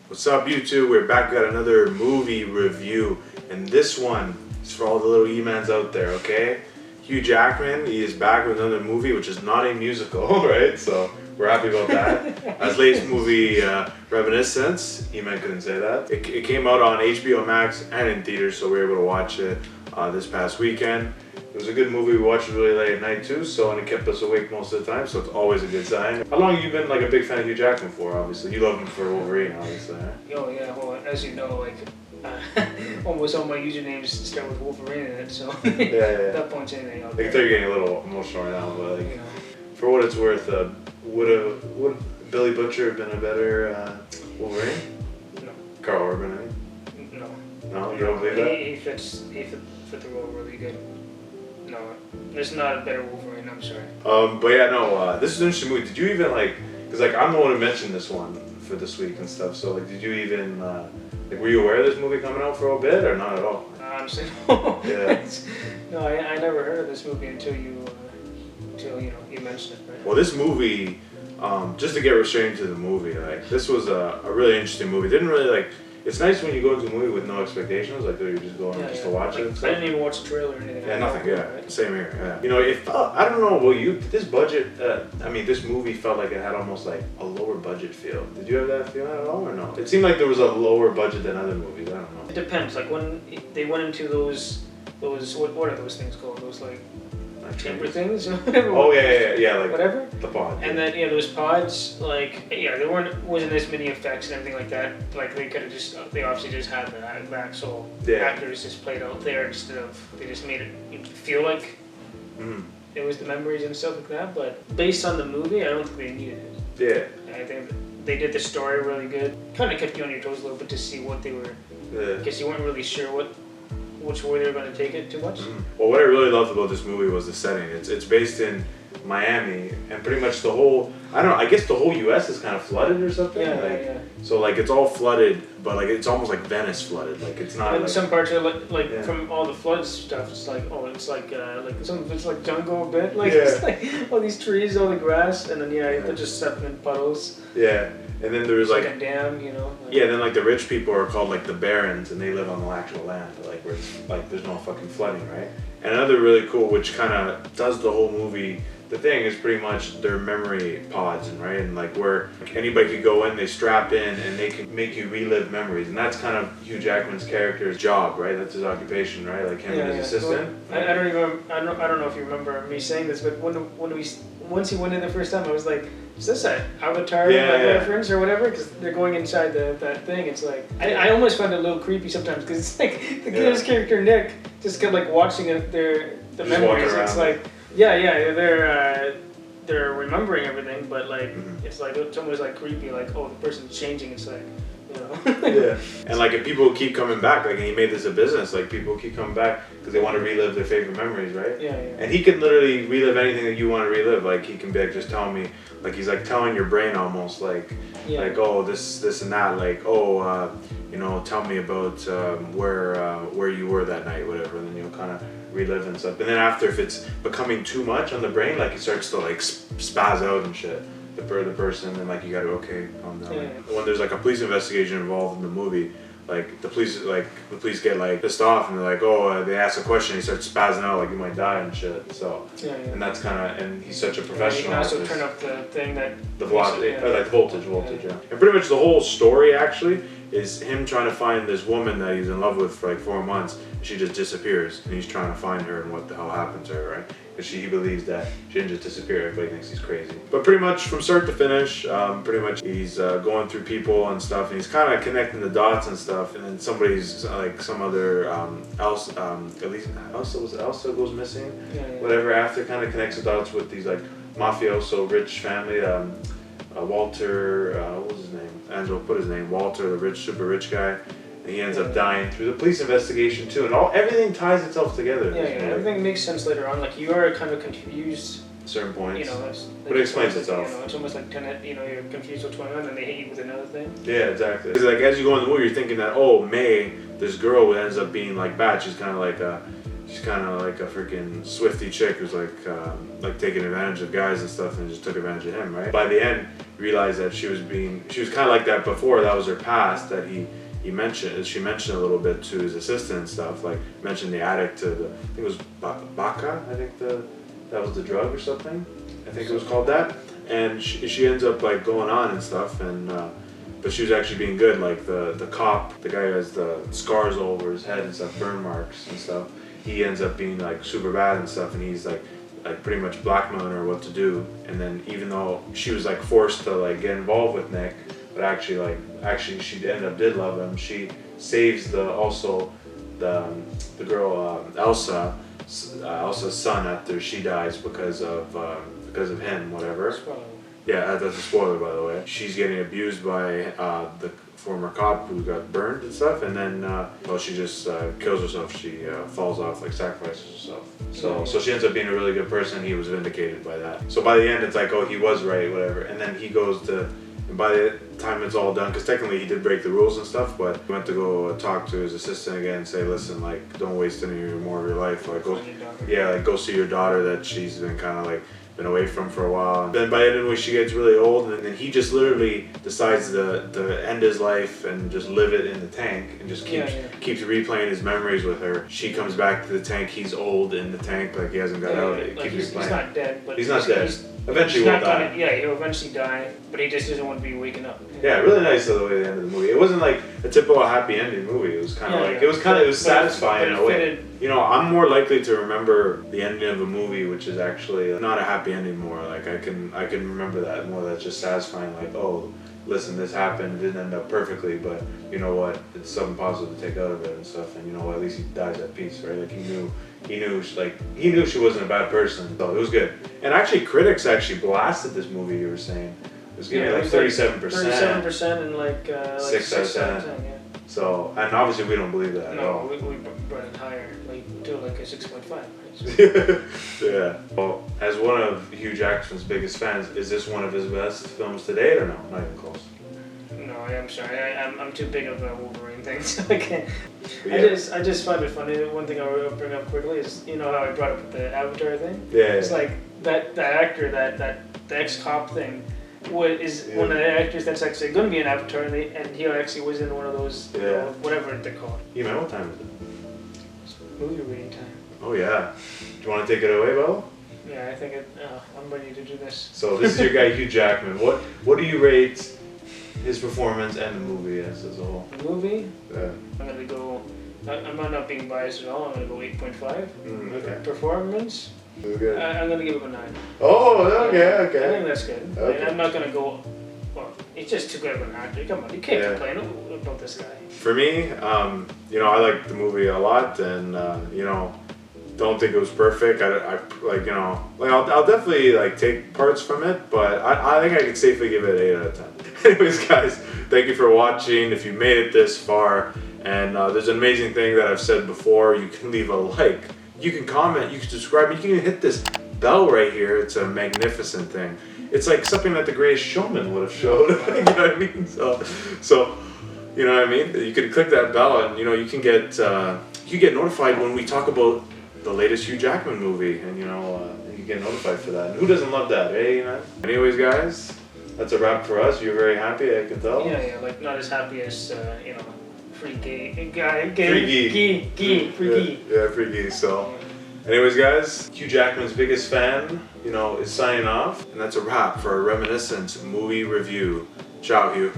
What's up, YouTube? We're back at another movie review, and this one is for all the little Emans out there, okay? Hugh Jackman, he is back with another movie, which is not a musical, right? So we're happy about that. His latest movie, Reminiscence, Eman couldn't say that. It came out on HBO Max and in theaters, so we were able to watch it this past weekend. It was a good movie. We watched it really late at night too, and it kept us awake most of the time, so it's always a good sign. How long have you been like a big fan of Hugh Jackman for? Obviously, you love him for Wolverine, obviously. Huh? Oh yeah, well, as you know, almost all my usernames start with Wolverine in it, so yeah. at that point, anything out there. I can tell you're getting a little emotional right now, but like, for what it's worth, would Billy Butcher have been a better Wolverine? No. Carl Urban, I mean? No. No, you don't believe that? He fit the role really good. No, there's not a better Wolverine, I'm sorry. But yeah, no, this is an interesting movie. Did you even because I'm the one who mentioned this one for this week and stuff, so did you even, were you aware of this movie coming out for a bit or not at all? Honestly, no. Yeah. No, I never heard of this movie until you mentioned it, right? Well, this movie, just to get straight into the movie, this was a really interesting movie. Didn't really it's nice when you go into a movie with no expectations, you're just going to watch it. I didn't even watch the trailer or anything. Yeah, nothing. Yeah, right? Same here. Yeah. It felt, I don't know. Well, this budget. This movie felt like it had almost like a lower budget feel. Did you have that feeling at all, or no? It seemed like there was a lower budget than other movies. I don't know. It depends. Like when they went into those what are those things called? Those chamber things, Oh yeah, like whatever. The pod. And then those pods, there wasn't as many effects and everything like that. Like they obviously just had the actual actors just played out there instead of they just made it feel like it was the memories and stuff like that. But based on the movie, I don't think they needed it. Yeah. I think they did the story really good. Kind of kept you on your toes a little bit to see what they were. Because you weren't really sure which way they were going to take it too much. Well, what I really loved about this movie was the setting. It's based in Miami, and pretty much the whole, I guess the whole U.S. is kind of flooded or something. Yeah. So it's all flooded, but it's almost like Venice flooded. It's not. And some parts are from all the flood stuff. It's like some of it's like jungle a bit. It's like all these trees, all the grass, and then they're just stuff in puddles. Yeah. And then there's like a dam, Yeah, then the rich people are called the barons, and they live on the actual land, where it's there's no fucking flooding, right? And another really cool, which kind of does the whole movie. The thing is pretty much their memory pods, right? And where anybody could go in, they strap in, and they can make you relive memories. And that's kind of Hugh Jackman's character's job, right? That's his occupation, right? Him and his assistant. Well, I don't know if you remember me saying this, but once he went in the first time, I was like, is this an Avatar reference or whatever? Because they're going inside that thing. It's I almost find it a little creepy sometimes because it's his character Nick just kept watching the memories. It's they're remembering everything, but it's almost creepy. The person's changing. It's Yeah, and if people keep coming back, and he made this a business, people keep coming back because they want to relive their favorite memories, right? Yeah. And he can literally relive anything that you want to relive. He can be just tell me, he's telling your brain almost, oh this and that, tell me about where you were that night, whatever, and then you'll kind of relive and stuff. And then after, if it's becoming too much on the brain, it starts to spaz out and shit. The person, and you gotta calm down. Yeah. When there's a police investigation involved in the movie, the police get pissed off, and they're they ask a question, he starts spazzing out you might die and shit. So and that's and he's such a professional. You can also turn up the thing the velocity, voltage. And pretty much the whole story actually is him trying to find this woman that he's in love with for 4 months. She just disappears, and he's trying to find her and what the hell happened to her, right? Because he believes that she didn't just disappear. Everybody thinks he's crazy. But pretty much from start to finish, he's going through people and stuff, and he's kind of connecting the dots and stuff. And then somebody's some other at least Elsa goes missing. Whatever after kind of connects the dots with these mafioso rich family. Walter, what was his name? Angelo put his name. Walter, the super rich guy. And he ends up dying through the police investigation too, and everything ties itself together. Everything makes sense later on. You are kind of confused. At certain points. But it explains itself. It's almost like Tenet. You're confused what's going on, and then they hit you with another thing. Yeah, exactly. Because as you go in the movie, you're thinking that May, this girl who ends up being bad. She's kind of she's kind of like a freaking swifty chick who's like taking advantage of guys and stuff, and just took advantage of him, right? By the end, realized that she was kind of like that before. That was her past that she mentioned a little bit to his assistant and stuff, like mentioned the addict to I think it was Baca, I think that was the drug or something. I think it was called that. And she ends up like going on and stuff, and but she was actually being good. Like the cop, the guy who has the scars all over his head and stuff, burn marks and stuff. He ends up being like super bad and stuff, and he's like pretty much blackmailing her what to do. And then even though she was like forced to like get involved with Nick, but actually she did love him. She saves the girl Elsa's son after she dies because of him, whatever. Spoiler. Yeah, that's a spoiler, by the way. She's getting abused by the former cop who got burned and stuff, and then she just kills herself. She falls off, like sacrifices herself. So she ends up being a really good person. He was vindicated by that. So by the end, it's like, oh, he was right, whatever. And then he goes to, and by the time it's all done, because technically he did break the rules and stuff, but he went to go talk to his assistant again and say, listen, like, don't waste any more of your life. Like, go see your daughter that she's been kind of like been away from for a while. And then by the end of the week, she gets really old, and then he just literally decides to end his life and just live it in the tank, and just keeps replaying his memories with her. She comes back to the tank. He's old in the tank, like he hasn't got out. Like he's not dead, but he's not dead. Eventually he'll die. He'll eventually die, but he just doesn't want to be waking up. Yeah, really nice though, the way they ended the movie. It wasn't like a typical happy ending movie. It was kind of it was satisfying in a way. You know, I'm more likely to remember the ending of a movie, which is actually not a happy ending more. Like I can remember that more. That's just satisfying. Like, oh, listen, this happened. It didn't end up perfectly, but you know what? It's something positive to take out of it and stuff. And you know what? At least he dies at peace, right? Like he knew she wasn't a bad person. So it was good. And actually, critics actually blasted this movie. You were saying it was getting like 37%. 37% and like 6 out of 10. Yeah. So, and obviously we don't believe that at all. We brought it higher, like to like a 6.5. Right? So. Yeah. Well, as one of Hugh Jackman's biggest fans, is this one of his best films to date or no? Not even close. No, I'm sorry. I'm too big of a Wolverine thing, so I can't. Yeah. I just find it funny. One thing I will bring up quickly is, you know how I brought up the Avatar thing? Yeah. It's like that actor, the ex-cop thing, is one of the actors that's actually going to be an Avatar, and he actually was in one of those, whatever they're called. Eman, what time is it? It's movie reading time. Oh yeah. Do you want to take it away, Bo? Yeah, I think I'm ready to do this. So this is your guy Hugh Jackman. What do you rate his performance and the movie as a whole? The movie? Yeah. I'm gonna go. I'm not being biased at all. I'm gonna go 8.5. Okay. Performance? Good. I'm gonna give him a 9. Oh, okay. I think that's good. Okay. I'm not gonna go. Well, he's just too good of an actor. Come on, you can't complain about this guy. For me, I liked the movie a lot, and don't think it was perfect. I'll definitely like take parts from it, but I think I could safely give it 8 out of 10. Anyways, guys, thank you for watching. If you made it this far, and there's an amazing thing that I've said before, you can leave a like, you can comment, you can subscribe, you can even hit this bell right here. It's a magnificent thing. It's like something that the Greatest Showman would have showed. You know what I mean? So, you know what I mean? You can click that bell, and you can get notified when we talk about the latest Hugh Jackman movie, and you get notified for that. And who doesn't love that, eh? Anyways, guys, that's a wrap for us. You're very happy, I can tell. Yeah, like not as happy as free gay guy, free gay. Yeah, free gay. So, anyways, guys, Hugh Jackman's biggest fan, is signing off, and that's a wrap for our Reminiscence movie review. Ciao, Hugh.